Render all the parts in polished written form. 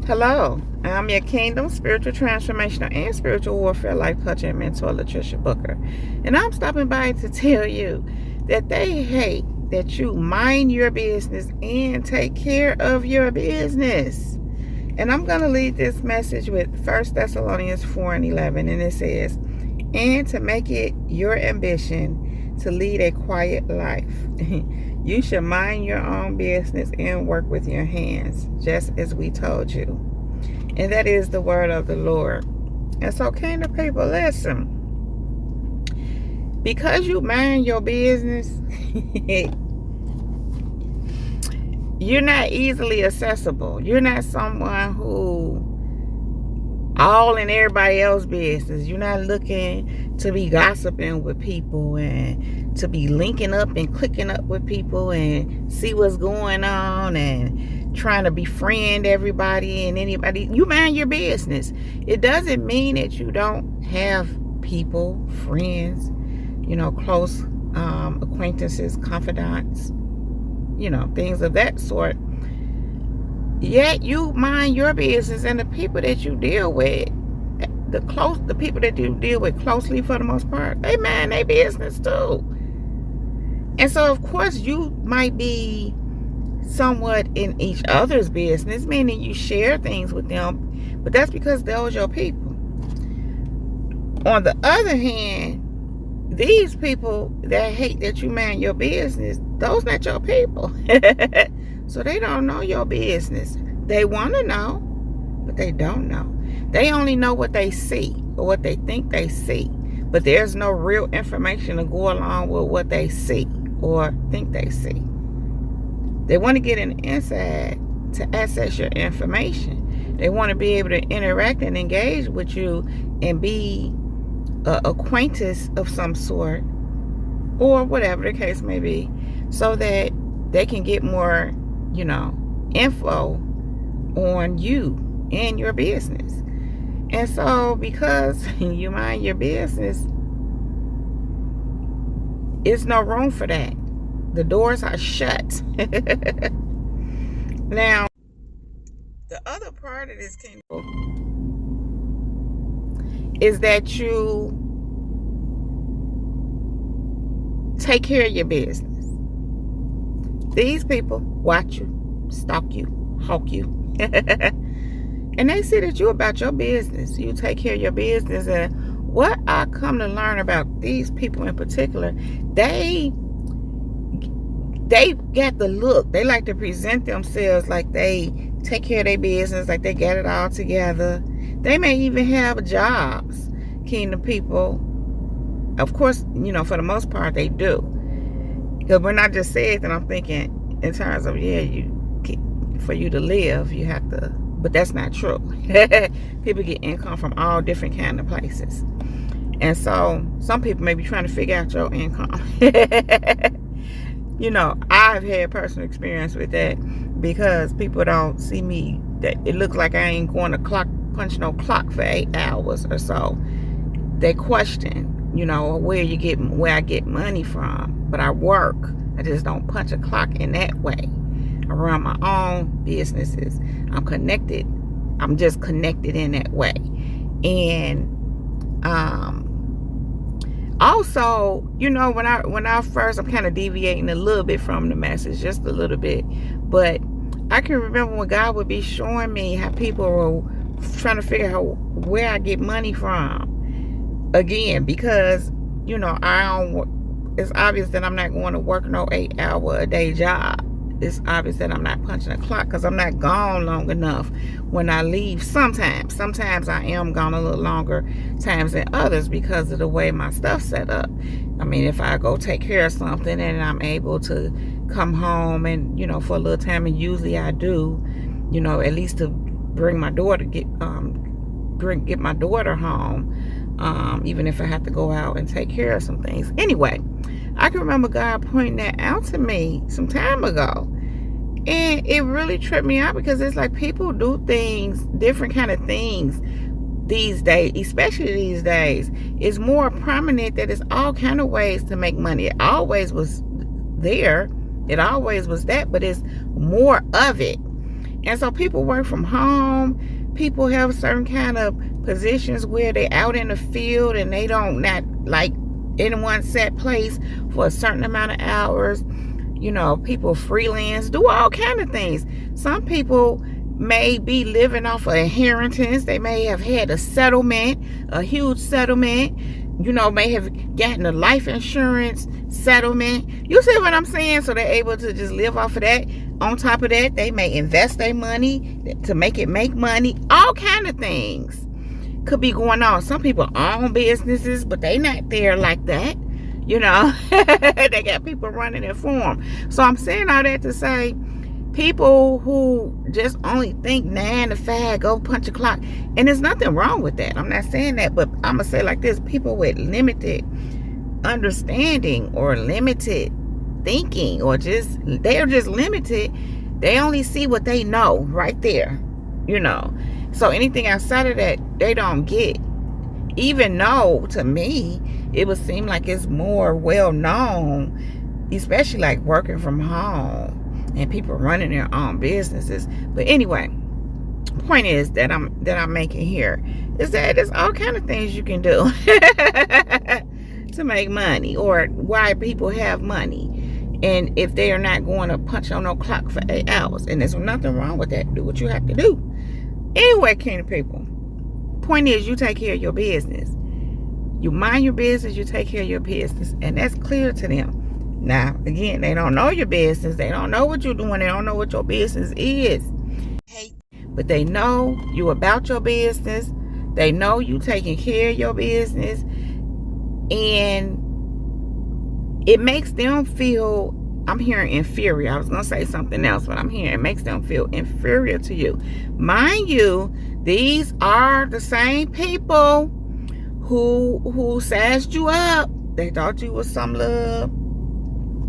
Hello, I'm your Kingdom Spiritual Transformational and Spiritual Warfare Life Coach and Mentor, Latricia Booker. And I'm stopping by to tell you that they hate that you mind your business and take care of your business. And I'm going to lead this message with 1 Thessalonians 4:11, and it says, "And to make it your ambition to lead a quiet life, you should mind your own business and work with your hands, just as we told you." And that is the word of the Lord. And so, kingdom people, listen. Because you mind your business, you're not easily accessible. You're not someone who all in everybody else's business. You're not looking to be gossiping with people and to be linking up and clicking up with people and see what's going on and trying to befriend everybody and anybody. You mind your business. It doesn't mean that you don't have people, friends, close acquaintances, confidants, things of that sort. Yet you mind your business, and the people that you deal with, the people that you deal with closely for the most part, they mind their business too. And so, of course, you might be somewhat in each other's business, meaning you share things with them, but that's because those are your people. On the other hand, these people that hate that you mind your business, those not your people. So they don't know your business. They want to know, but they don't know. They only know what they see or what they think they see. But there's no real information to go along with what they see or think they see. They want to get an inside to access your information. They want to be able to interact and engage with you and be an acquaintance of some sort, or whatever the case may be, so that they can get more info on you and your business. And so, because you mind your business, it's no room for that. The doors are shut. Now, the other part of this is that you take care of your business. These people watch you, stalk you, hawk you. And they see that you're about your business. You take care of your business. And what I come to learn about these people in particular, they got the look. They like to present themselves like they take care of their business, like they got it all together. They may even have jobs, kingdom people. Of course, for the most part, they do. Because when I just said that, I'm thinking in terms of, for you to live, you have to, but that's not true. People get income from all different kind of places. And so some people may be trying to figure out your income. I've had personal experience with that, because people don't see me, that it looks like I ain't going to punch no clock for 8 hours or so. They question, where I get money from. But I work. I just don't punch a clock in that way. I run my own businesses. I'm connected. I'm just connected in that way. And also, when I first, I'm kind of deviating a little bit from the message, just a little bit. But I can remember when God would be showing me how people were trying to figure out where I get money from. Again, because, it's obvious that I'm not going to work no 8-hour-a-day job. It's obvious that I'm not punching a clock, because I'm not gone long enough when I leave. Sometimes I am gone a little longer times than others because of the way my stuff's set up. I mean, if I go take care of something and I'm able to come home and, for a little time, and usually I do, at least to bring my daughter, get my daughter home, even if I have to go out and take care of some things. Anyway, I can remember God pointing that out to me some time ago. And it really tripped me out, because it's like people do things, different kind of things these days, especially these days. It's more prominent that it's all kind of ways to make money. It always was there. It always was that, but it's more of it. And so people work from home. People have certain kind of positions where they're out in the field and they don't not like in one set place for a certain amount of hours. You know, people freelance, do all kind of things. Some people may be living off of inheritance. They may have had a settlement, a huge settlement. You know, may have gotten a life insurance settlement. You see what I'm saying? So they're able to just live off of that. On top of that, they may invest their money to make it make money. All kind of things could be going on. Some people own businesses, but they not there like that. You know, they got people running it for them. So I'm saying all that to say, people who just only think 9 to 5, go punch a clock. And there's nothing wrong with that. I'm not saying that, but I'm going to say like this. People with limited understanding or limited thinking, or they're just limited. They only see what they know right there, you know. So anything outside of that, they don't get. Even though, to me, it would seem like it's more well known, especially like working from home and people running their own businesses. But anyway, point is that I'm making here is that there's all kind of things you can do to make money, or why people have money. And if they are not going to punch on no clock for 8 hours, and there's nothing wrong with that. Do what you have to do. Anyway, kingdom people, point is you take care of your business. You mind your business, you take care of your business, and that's clear to them. Now, again, they don't know your business. They don't know what you're doing. They don't know what your business is. But they know you about your business. They know you taking care of your business. And it makes them feel, I'm hearing inferior. I was going to say something else, but I'm hearing it makes them feel inferior to you. Mind you, these are the same people who sized you up. They thought you was some little,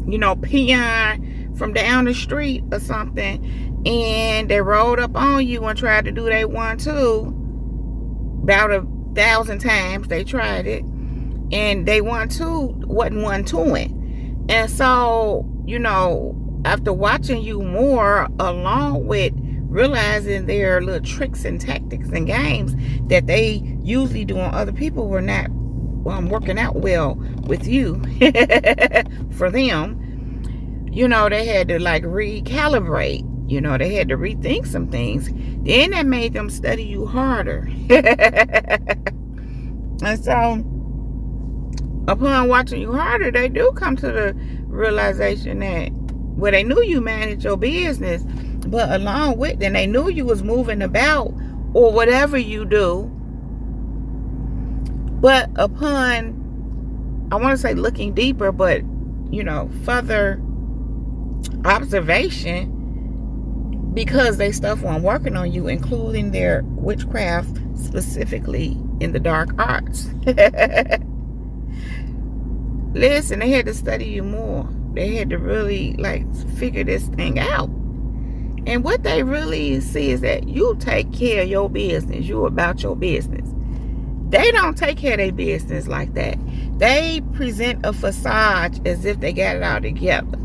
you know, peon from down the street or something, and they rolled up on you and tried to do they 1-2 about 1,000 times. They tried it, and they 1-2 wasn't 1-2ing. And so, you know, after watching you more, along with realizing their little tricks and tactics and games that they usually do on other people were not working out well with you for them, you know, they had to like recalibrate. You know, they had to rethink some things. Then that made them study you harder. And so, upon watching you harder, they do come to the realization that, well, they knew you managed your business, but along with them, they knew you was moving about or whatever you do. But upon, I want to say looking deeper, but, you know, further observation, because they stuff on working on you, including their witchcraft, specifically in the dark arts. Listen, they had to study you more. They had to really like figure this thing out. And what they really see is that you take care of your business. You about your business. They don't take care of their business like that. They present a facade as if they got it all together.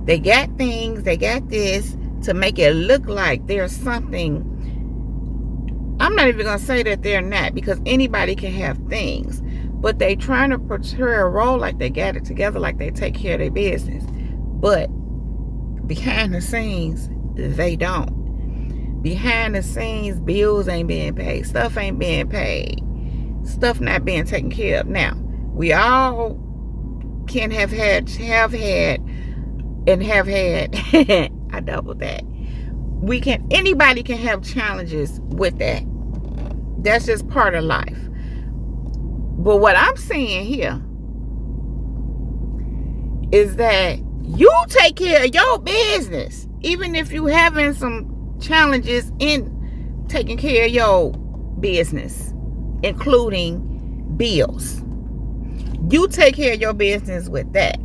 They got things, they got this to make it look like there's something. I'm not even going to say that they're not, because anybody can have things. But they trying to portray a role like they got it together, like they take care of their business. But behind the scenes, they don't. Behind the scenes, bills ain't being paid. Stuff ain't being paid. Stuff not being taken care of. Now, we all can have had, I doubled that. Anybody can have challenges with that. That's just part of life. But what I'm saying here is that you take care of your business, even if you having some challenges in taking care of your business, including bills. You take care of your business with that.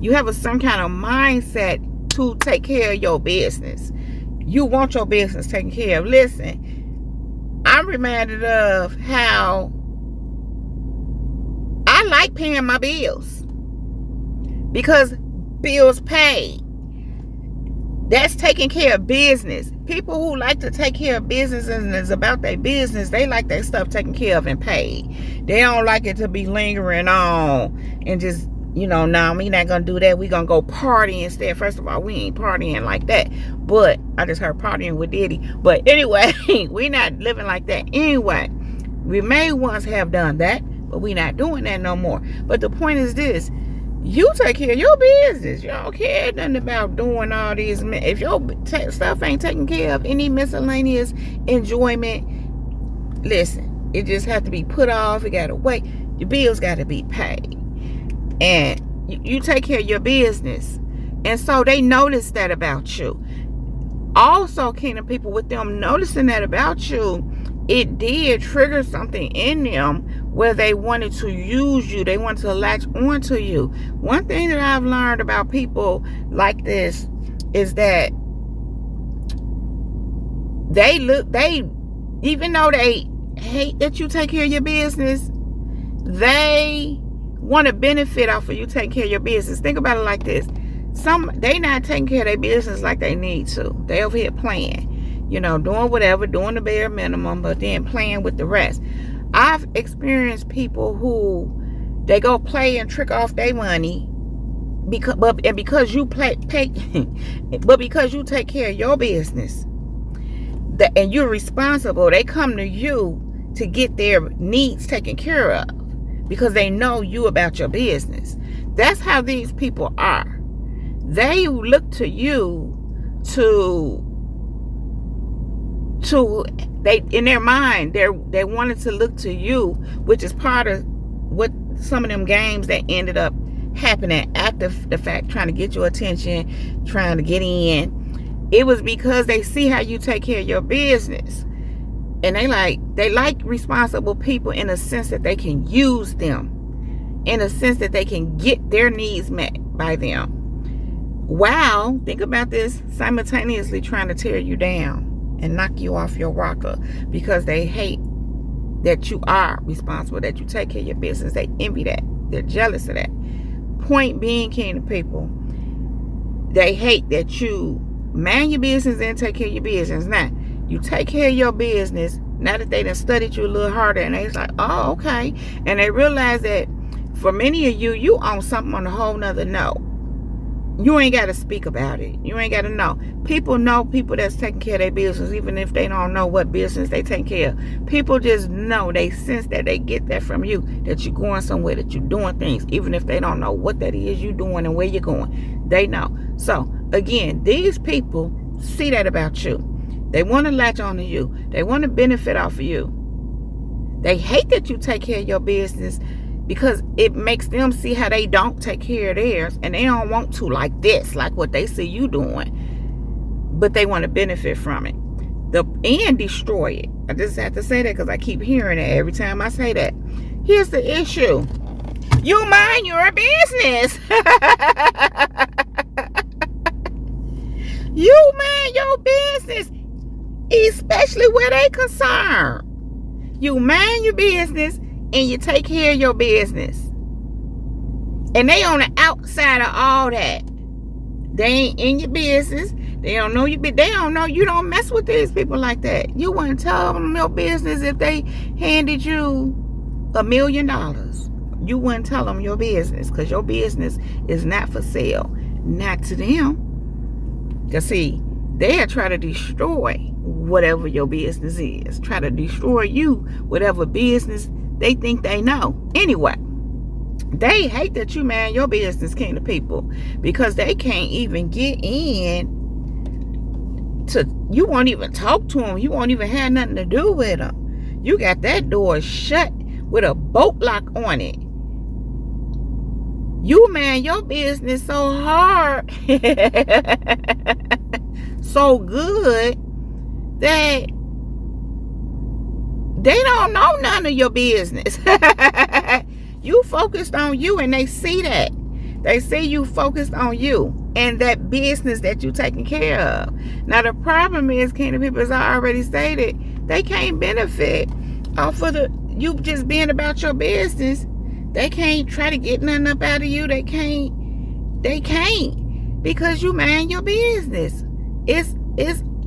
You have some kind of mindset to take care of your business. You want your business taken care of. Listen, I'm reminded of how I like paying my bills, because bills paid. That's taking care of business. People who like to take care of business and it's about their business, they like their stuff taken care of and paid. They don't like it to be lingering on and just, nah, we not going to do that. We going to go party instead. First of all, we ain't partying like that. But I just heard partying with Diddy. But anyway, we not living like that. Anyway, we may once have done that, but we not doing that no more. But the point is this. You take care of your business. You don't care nothing about doing all these. If your stuff ain't taken care of, any miscellaneous enjoyment, listen, it just has to be put off. It got to wait. Your bills got to be paid. And you take care of your business. And so they notice that about you. Also, kingdom people, with them noticing that about you, it did trigger something in them where they wanted to use you. They wanted to latch onto you. One thing that I've learned about people like this is that even though they hate that you take care of your business, they want to benefit off of you taking care of your business. Think about it like this. They not taking care of their business like they need to. They over here playing. Doing whatever, doing the bare minimum, but then playing with the rest. I've experienced people who they go play and trick off their money because you but because you take care of your business and you're responsible, they come to you to get their needs taken care of because they know you about your business. That's how these people are. They look to you they in their mind they wanted to look to you, which is part of what some of them games that ended up happening after the fact, trying to get your attention, trying to get in. It was because they see how you take care of your business, and they like responsible people in a sense that they can use them, in a sense that they can get their needs met by them. Wow, think about this, simultaneously trying to tear you down and knock you off your rocker because they hate that you are responsible, that you take care of your business. They envy that. They're jealous of that. Point being, kingdom people, they hate that you mind your business and take care of your business. Now, you take care of your business, now that they done studied you a little harder, and they's like, oh, okay. And they realize that for many of you, you own something on a whole nother note. You ain't got to speak about it. You ain't got to know. People know people that's taking care of their business, even if they don't know what business they take care of. People just know. They sense that. They get that from you, that you're going somewhere, that you're doing things, even if they don't know what that is you're doing and where you're going. They know. So, again, these people see that about you. They want to latch on to you. They want to benefit off of you. They hate that you take care of your business, because it makes them see how they don't take care of theirs, and they don't want to like this, like what they see you doing, but they want to benefit from it and destroy it. I just have to say that because I keep hearing it every time I say that. Here's the issue. You mind your business. You mind your business, especially where they concerned. You mind your business and you take care of your business. And they on the outside of all that. They ain't in your business. They don't know you. They don't know you don't mess with these people like that. You wouldn't tell them your business if they handed you $1 million. You wouldn't tell them your business, because your business is not for sale. Not to them. Because see, they'll try to destroy whatever your business is. Try to destroy you, whatever business they think they know. Anyway, they hate that you man your business, kingdom people, because they can't even get in to, you won't even talk to them. You won't even have nothing to do with them. You got that door shut with a bolt lock on it. You man your business so hard, so good, that they don't know none of your business. You focused on you, and they see that. They see you focused on you and that business that you taking care of. Now, the problem is, kingdom people, as I already stated, they can't benefit off of you just being about your business. They can't try to get nothing up out of you. They can't. Because you mind your business. it's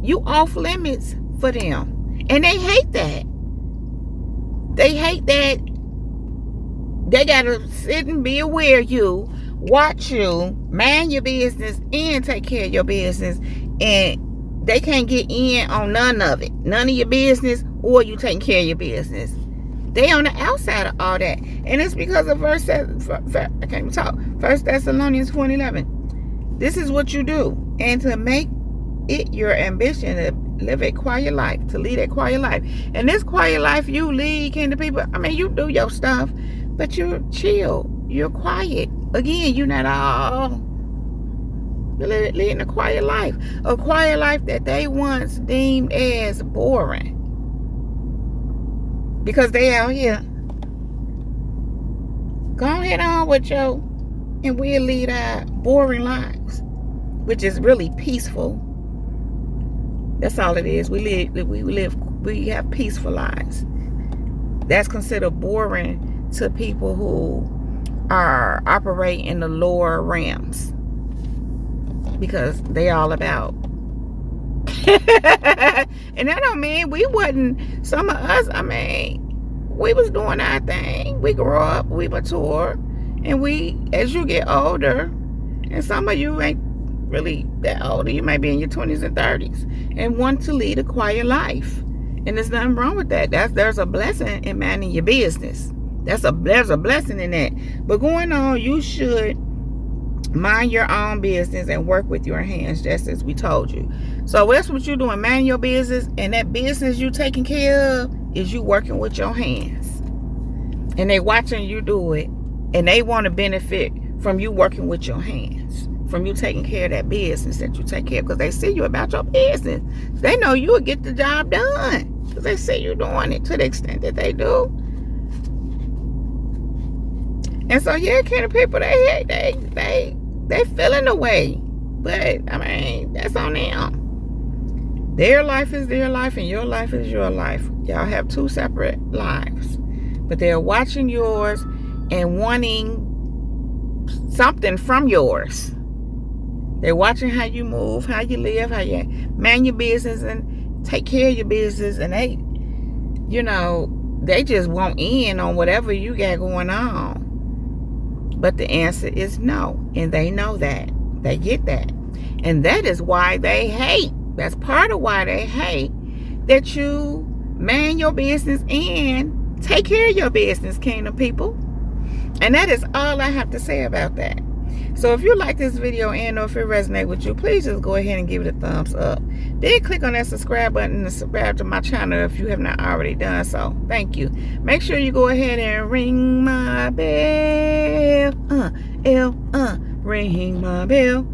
you off limits for them. And they hate that. They hate that they gotta sit and be aware of you, watch you, mind your business, and take care of your business. And they can't get in on none of it. None of your business, or you taking care of your business. They on the outside of all that. And it's because of I can't even talk. 1 Thessalonians 4:11. This is what you do. And to make it your ambition to live a quiet life, to lead a quiet life. And this quiet life you lead, kingdom people, I mean, you do your stuff, but you're chill. You're quiet. Again, you're not all leading a quiet life. A quiet life that they once deemed as boring. Because they out here. Go ahead on with your, and we'll lead our boring lives, which is really peaceful. That's all it is. We have peaceful lives. That's considered boring to people who are operating in the lower realms, because they all about. And that don't mean we wasn't, some of us, I mean, we was doing our thing. We grew up, we mature, and we, as you get older, and some of you ain't really that older, you might be in your 20s and 30s, and want to lead a quiet life. And there's nothing wrong with that. There's a blessing in minding your business. There's a blessing in that. But going on, you should mind your own business and work with your hands, just as we told you. So that's what you're doing, mind your business, and that business you taking care of is you working with your hands. And they watching you do it, and they want to benefit from you working with your hands, from you taking care of that business that you take care of, because they see you about your business. They know you will get the job done, because they see you doing it to the extent that they do. And so, yeah, kind of people, they feeling the way. But, I mean, that's on them. Their life is their life, and your life is your life. Y'all have two separate lives. But they're watching yours and wanting something from yours. They're watching how you move, how you live, how you man your business and take care of your business. And they, they just want in on whatever you got going on. But the answer is no. And they know that. They get that. And that is why they hate. That's part of why they hate that you man your business and take care of your business, kingdom people. And that is all I have to say about that. So if you like this video and or if it resonates with you, please just go ahead and give it a thumbs up. Then click on that subscribe button to subscribe to my channel if you have not already done so. Thank you. Make sure you go ahead and ring my bell. Ring my bell.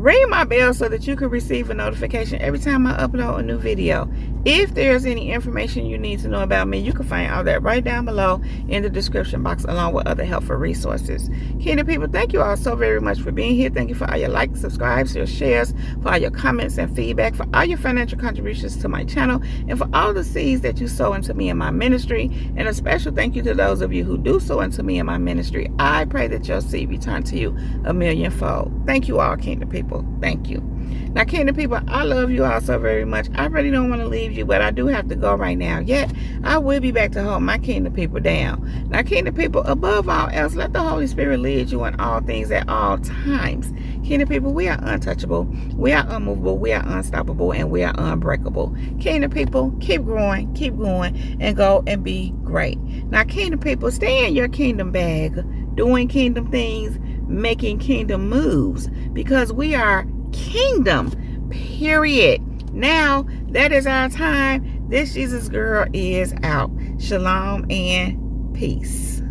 Ring my bell so that you can receive a notification every time I upload a new video. If there's any information you need to know about me, you can find all that right down below in the description box, along with other helpful resources. Kingdom people, thank you all so very much for being here. Thank you for all your likes, subscribes, your shares, for all your comments and feedback, for all your financial contributions to my channel, and for all the seeds that you sow into me and my ministry. And a special thank you to those of you who do sow into me and my ministry. I pray that your seed return to you a millionfold. Thank you all, kingdom people. Thank you. Now, kingdom people, I love you all so very much. I really don't want to leave you, but I do have to go right now. Yet, I will be back to hold my kingdom people down. Now, kingdom people, above all else, let the Holy Spirit lead you in all things at all times. Kingdom people, we are untouchable, we are unmovable, we are unstoppable, and we are unbreakable. Kingdom people, keep growing, keep going, and go and be great. Now, kingdom people, stay in your kingdom bag, doing kingdom things, making kingdom moves, because we are kingdom, period. Now, that is our time. This Jesus girl is out. Shalom and peace.